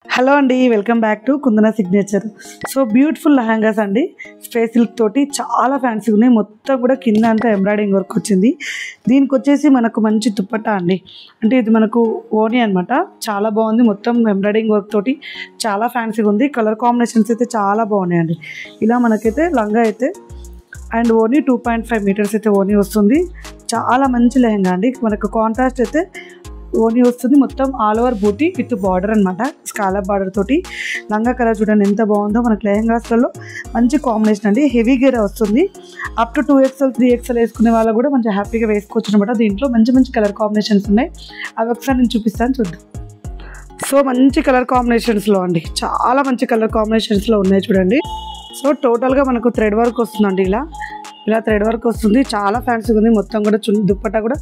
Hello అండి, welcome back to Kundana signature. So beautiful lehengas అండి, space silk తోటి చాలా ఫ్యాన్సీగా ఉన్నాయి. మొత్తం కూడా కింద అంతా ఎంబ్రాయిడింగ్ వర్క్ వచ్చింది. దీనికి వచ్చేసి మనకు మంచి దుప్పట్టా అండి, అంటే ఇది మనకు ఓనీ అనమాట. చాలా బాగుంది, మొత్తం ఎంబ్రాయిడింగ్ వర్క్ తోటి చాలా ఫ్యాన్సీగా ఉంది. కలర్ కాంబినేషన్స్ అయితే చాలా బాగున్నాయండి. ఇలా మనకైతే లంగా అయితే అండ్ ఓనీ 2.5 మీటర్స్ అయితే ఓనీ వస్తుంది. చాలా మంచి లెహంగా అండి. మనకు కాంట్రాస్ట్ అయితే ఓనీ వస్తుంది, మొత్తం ఆల్ ఓవర్ బూటీ విత్ బార్డర్ అనమాట. స్కాలప్ బార్డర్ తోటి లంగా కలర్ చూడండి ఎంత బాగుందో. మనకు లెహంగాస్లలో మంచి కాంబినేషన్ అండి. హెవీ గేర్ వస్తుంది. అప్ టు 2XL 3XL వేసుకునే వాళ్ళు కూడా మంచి హ్యాపీగా వేసుకోవచ్చు అనమాట. దీంట్లో మంచి మంచి కలర్ కాంబినేషన్స్ ఉన్నాయి, అవి ఒకసారి నేను చూపిస్తాను చూద్దాం. సో మంచి కలర్ కాంబినేషన్స్లో అండి, చాలా మంచి కలర్ కాంబినేషన్స్లో ఉన్నాయి చూడండి. సో టోటల్గా మనకు థ్రెడ్ వర్క్ వస్తుందండి. ఇలా థ్రెడ్ వర్క్ వస్తుంది, చాలా ఫ్యాన్సీగా ఉంది. మొత్తం కూడా దుప్పట్టా కూడా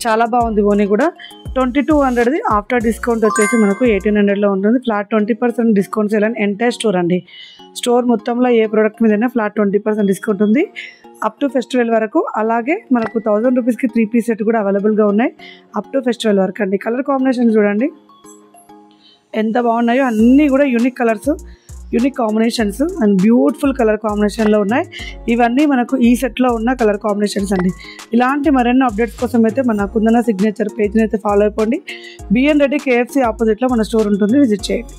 చాలా బాగుంది. ఓనీ కూడా 2200 ఆఫ్టర్ డిస్కౌంట్ వచ్చేసి మనకు 1800లో ఉంటుంది. ఫ్లాట్ 20% డిస్కౌంట్ సేల్ అని ఎంటైర్ స్టోర్ అండి. స్టోర్ మొత్తంలో ఏ ప్రోడక్ట్ మీదైనా ఫ్లాట్ 20% డిస్కౌంట్ ఉంది అప్ టు ఫెస్టివల్ వరకు. అలాగే మనకు 1000 రూపీస్కి 3 పీస్ సెట్ కూడా అవైలబుల్గా ఉన్నాయి అప్ టు ఫెస్టివల్ వరకు అండి. కలర్ కాంబినేషన్ చూడండి ఎంత బాగున్నాయో, అన్నీ కూడా unique colours, unique combinations and beautiful colour కాంబినేషన్లో ఉన్నాయి. ఇవన్నీ మనకు ఈ సెట్లో ఉన్న కలర్ కాంబినేషన్స్ అండి. ఇలాంటి మరెన్నో అప్డేట్స్ కోసం అయితే మన కుందన సిగ్నేచర్ పేజ్ని అయితే ఫాలో అయిపోండి. బిఎన్ రెడ్డి KFC ఆపోజిట్లో మన స్టోర్ ఉంటుంది, విజిట్ చేయండి.